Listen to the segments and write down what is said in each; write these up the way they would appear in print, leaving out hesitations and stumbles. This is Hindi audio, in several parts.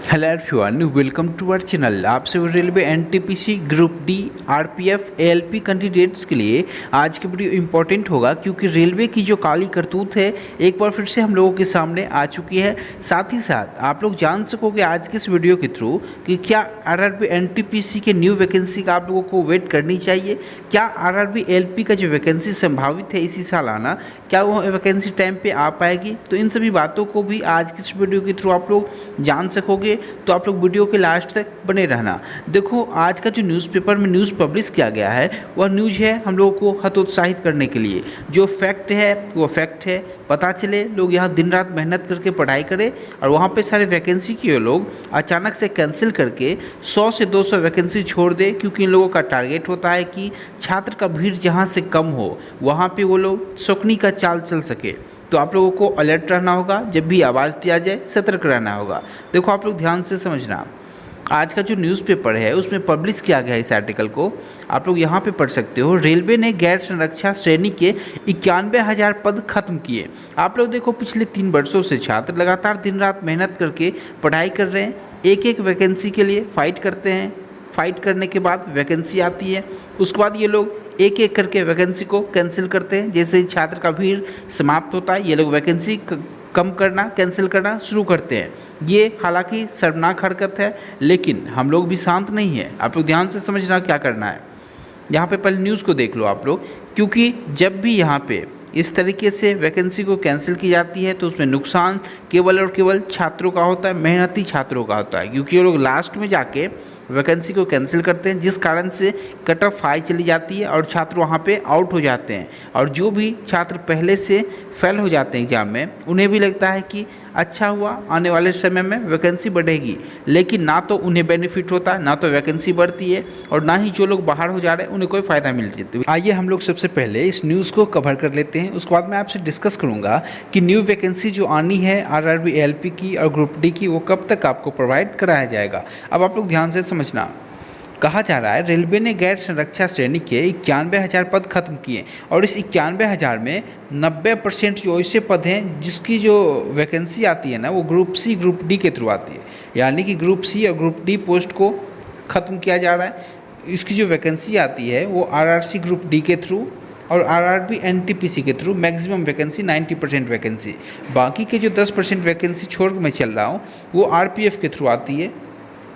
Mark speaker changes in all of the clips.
Speaker 1: Hello everyone, welcome to our channel. आप सभी railway NTPC group D RPF ALP candidates के लिए आज की वीडियो इंपॉर्टेंट होगा, क्योंकि रेलवे की जो काली करतूत है एक बार फिर से हम लोगों के सामने आ चुकी है। साथ ही साथ आप लोग जान सकोगे आज की इस वीडियो के थ्रू कि क्या आरआरबी एनटीपीसी के न्यू वैकेंसी का आप लोगों को वेट करनी चाहिए, क्या आरआरबी एएलपी का जो वैकेंसी संभावित है इसी साल आना, क्या वो वैकेंसी टाइम पे आ पाएगी। तो इन सभी बातों को भी आज की इस वीडियो के थ्रू आप लोग जान सकोगे, तो आप लोग वीडियो के लास्ट तक बने रहना। देखो, आज का जो न्यूज़पेपर में न्यूज़ पब्लिश किया गया है वह न्यूज़ है हम लोगों को हतोत्साहित करने के लिए। जो फैक्ट है वो फैक्ट है, पता चले लोग यहाँ दिन रात मेहनत करके पढ़ाई करें और वहाँ पे सारे वैकेंसी की लोग अचानक से कैंसिल करके 100 से 200 वैकेंसी छोड़ दे, क्योंकि इन लोगों का टारगेट होता है कि छात्र का भीड़ जहाँ से कम हो वहाँ पे वो लोग शौकनी का चाल चल सके। तो आप लोगों को अलर्ट रहना होगा, जब भी आवाज़ दिया जाए सतर्क रहना होगा। देखो, आप लोग ध्यान से समझना, आज का जो न्यूज़पेपर है उसमें पब्लिश किया गया है इस आर्टिकल को, आप लोग यहाँ पे पढ़ सकते हो। रेलवे ने गैर संरक्षा श्रेणी के 91,000 पद खत्म किए। आप लोग देखो, पिछले 3 वर्षों से छात्र लगातार दिन रात मेहनत करके पढ़ाई कर रहे हैं, एक एक वैकेंसी के लिए फाइट करते हैं। फाइट करने के बाद वैकेंसी आती है, उसके बाद ये लोग एक एक करके वैकेंसी को कैंसिल करते हैं। जैसे ही छात्र का भीड़ समाप्त होता है, ये लोग वैकेंसी कम करना, कैंसिल करना शुरू करते हैं। ये हालांकि शर्मनाक हरकत है, लेकिन हम लोग भी शांत नहीं हैं। आप लोग ध्यान से समझना क्या करना है। यहाँ पे पहले न्यूज़ को देख लो आप लोग, क्योंकि जब भी यहाँ पे इस तरीके से वैकेंसी को कैंसिल की जाती है तो उसमें नुकसान केवल और केवल छात्रों का होता है, मेहनती छात्रों का होता है, क्योंकि ये लोग लास्ट में जाके वैकेंसी को कैंसिल करते हैं, जिस कारण से कट ऑफ हाई चली जाती है और छात्र वहाँ पे आउट हो जाते हैं। और जो भी छात्र पहले से फेल हो जाते हैं एग्ज़ाम में, उन्हें भी लगता है कि अच्छा हुआ, आने वाले समय में वैकेंसी बढ़ेगी, लेकिन ना तो उन्हें बेनिफिट होता है, ना तो वैकेंसी बढ़ती है, और ना ही जो लोग बाहर हो जा रहे हैं उन्हें कोई फ़ायदा मिल जाता है। आइए हम लोग सबसे पहले इस न्यूज़ को कवर कर लेते हैं, उसके बाद मैं आपसे डिस्कस करूँगा कि न्यू वैकेंसी जो आनी है आरआरबी एएलपी की और ग्रुप डी की, वो कब तक आपको प्रोवाइड कराया जाएगा। अब आप लोग ध्यान से समझना, कहा जा रहा है रेलवे ने गैर संरक्षा श्रेणी के 91,000 पद खत्म किए, और इस 91,000 में 90% जो ऐसे पद हैं जिसकी जो वैकेंसी आती है ना, वो ग्रुप सी ग्रुप डी के थ्रू आती है। यानी कि ग्रुप सी और ग्रुप डी पोस्ट को ख़त्म किया जा रहा है। इसकी जो वैकेंसी आती है वो आरआरसी ग्रुप डी के थ्रू और आरआरबी एनटीपीसी के थ्रू मैक्सिमम वैकेंसी 90% वैकेंसी। बाकी के जो 10% वैकेंसी छोड़ के मैं चल रहा हूँ वो आरपीएफ के थ्रू आती है।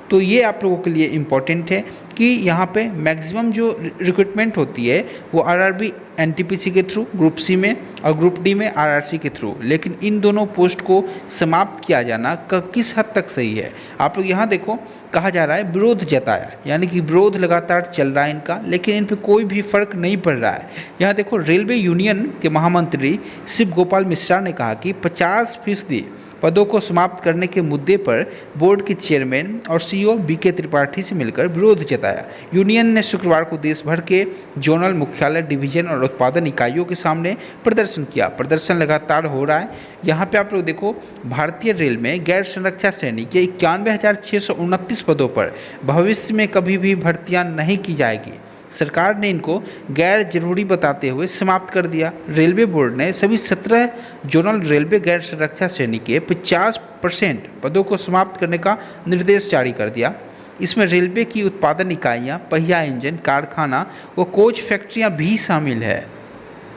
Speaker 1: तो ये आप लोगों के लिए इम्पॉर्टेंट है कि यहाँ पे मैक्सिमम जो रिक्रूटमेंट होती है वो आरआरबी एनटीपीसी के थ्रू ग्रुप सी में और ग्रुप डी में आरआरसी के थ्रू, लेकिन इन दोनों पोस्ट को समाप्त किया जाना किस हद तक सही है। आप लोग यहाँ देखो, कहा जा रहा है विरोध जताया, यानी कि विरोध लगातार चल रहा है इनका, लेकिन इन पर कोई भी फर्क नहीं पड़ रहा है। यहाँ देखो, रेलवे यूनियन के महामंत्री शिव गोपाल मिश्रा ने कहा कि 50% पदों को समाप्त करने के मुद्दे पर बोर्ड के चेयरमैन और सीईओ बीके त्रिपाठी से मिलकर विरोध जताया। यूनियन ने शुक्रवार को देश भर के जोनल मुख्यालय, डिवीजन और उत्पादन इकाइयों के सामने प्रदर्शन किया। प्रदर्शन लगातार हो रहा है। यहाँ पे आप लोग देखो, भारतीय रेल में गैर संरक्षा श्रेणी के 91,629 पदों पर भविष्य में कभी भी भर्तियाँ नहीं की जाएगी। सरकार ने इनको गैर जरूरी बताते हुए समाप्त कर दिया। रेलवे बोर्ड ने सभी 17 जोनल रेलवे गैर संरक्षा श्रेणी के 50% पदों को समाप्त करने का निर्देश जारी कर दिया। इसमें रेलवे की उत्पादन इकाइयाँ, पहिया इंजन, कारखाना व कोच फैक्ट्रियाँ भी शामिल है।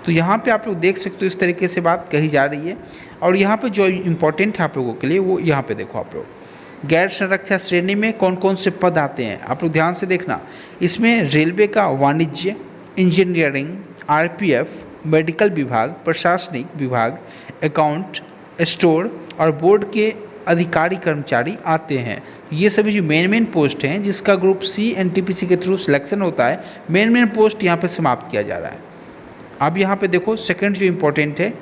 Speaker 1: तो यहाँ पे आप लोग देख सकते हो, इस तरीके से बात कही जा रही है। और यहाँ पे जो इम्पोर्टेंट है आप लोगों के लिए, वो यहाँ पे देखो आप लोग, गैर संरक्षा श्रेणी में कौन कौन से पद आते हैं आप लोग ध्यान से देखना। इसमें रेलवे का वाणिज्य, इंजीनियरिंग, आरपीएफ, मेडिकल विभाग, प्रशासनिक विभाग, अकाउंट, स्टोर और बोर्ड के अधिकारी कर्मचारी आते हैं। ये सभी जो मेन पोस्ट हैं जिसका ग्रुप सी एनटीपीसी के थ्रू सिलेक्शन होता है, मेन पोस्ट यहाँ पे समाप्त किया जा रहा है। अब यहाँ पे देखो, सेकंड जो इम्पोर्टेंट है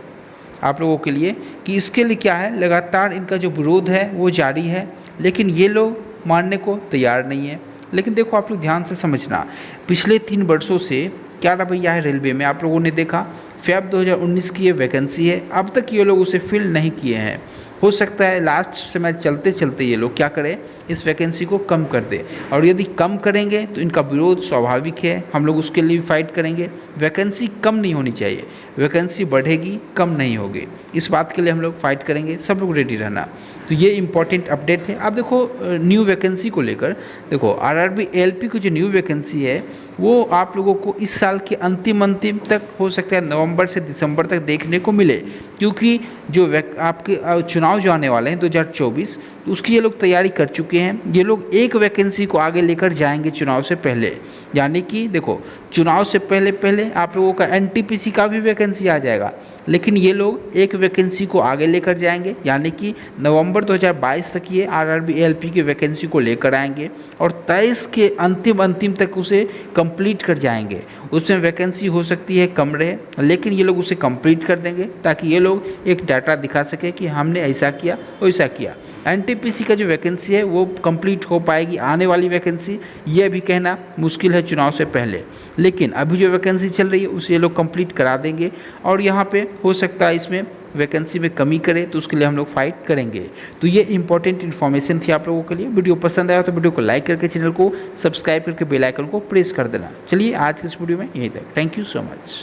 Speaker 1: आप लोगों के लिए कि इसके लिए क्या है, लगातार इनका जो विरोध है वो जारी है, लेकिन ये लोग मानने को तैयार नहीं है। लेकिन देखो, आप लोग ध्यान से समझना, पिछले 3 वर्षों से क्या रवैया है रेलवे में आप लोगों ने देखा। फेब 2019 की ये वैकेंसी है, अब तक ये लोग उसे फिल नहीं किए हैं। हो सकता है लास्ट समय चलते चलते ये लोग क्या करें, इस वैकेंसी को कम कर दे, और यदि कम करेंगे तो इनका विरोध स्वाभाविक है, हम लोग उसके लिए भी फाइट करेंगे। वैकेंसी कम नहीं होनी चाहिए, वैकेंसी बढ़ेगी, कम नहीं होगी। इस बात के लिए हम लोग फाइट करेंगे, सब लोग रेडी रहना। तो ये इंपॉर्टेंट अपडेट है। अब देखो न्यू वैकेंसी को लेकर, देखो आरआरबी एएलपी की जो न्यू वैकेंसी है वो आप लोगों को इस साल के अंतिम तक हो सकता है नवंबर से दिसंबर तक देखने को मिले, क्योंकि जो आपके चुनाव जो आने वाले हैं 2024 उसकी ये लोग तैयारी कर चुके हैं। ये लोग एक वैकेंसी को आगे लेकर जाएंगे चुनाव से पहले, यानी कि देखो चुनाव से पहले आप लोगों का एनटीपीसी का भी वैकेंसी आ जाएगा, लेकिन ये लोग एक वैकेंसी को आगे लेकर जाएंगे, यानी कि नवंबर 2022 तक ये आरआरबी एएलपी की वैकेंसी को लेकर आएंगे और 23 के अंतिम तक उसे कंप्लीट कर जाएंगे। उसमें वैकेंसी हो सकती है कम रहे, लेकिन ये लोग उसे कंप्लीट कर देंगे ताकि ये लोग एक डाटा दिखा सके कि हमने ऐसा किया वैसा किया। एनटीपीसी का जो वैकेंसी है वो कंप्लीट हो पाएगी आने वाली वैकेंसी, ये भी कहना मुश्किल है चुनाव से पहले, लेकिन अभी जो वैकेंसी चल रही है उसे ये लोग कंप्लीट करा देंगे और यहाँ पे हो सकता है इसमें वैकेंसी में कमी करें, तो उसके लिए हम लोग फाइट करेंगे। तो ये इंपॉर्टेंट इन्फॉर्मेशन थी आप लोगों के लिए। वीडियो पसंद आया तो वीडियो को लाइक करके चैनल को सब्सक्राइब करके बेल आइकन को प्रेस कर देना। चलिए आज के इस वीडियो में यहीं तक। Thank you so much.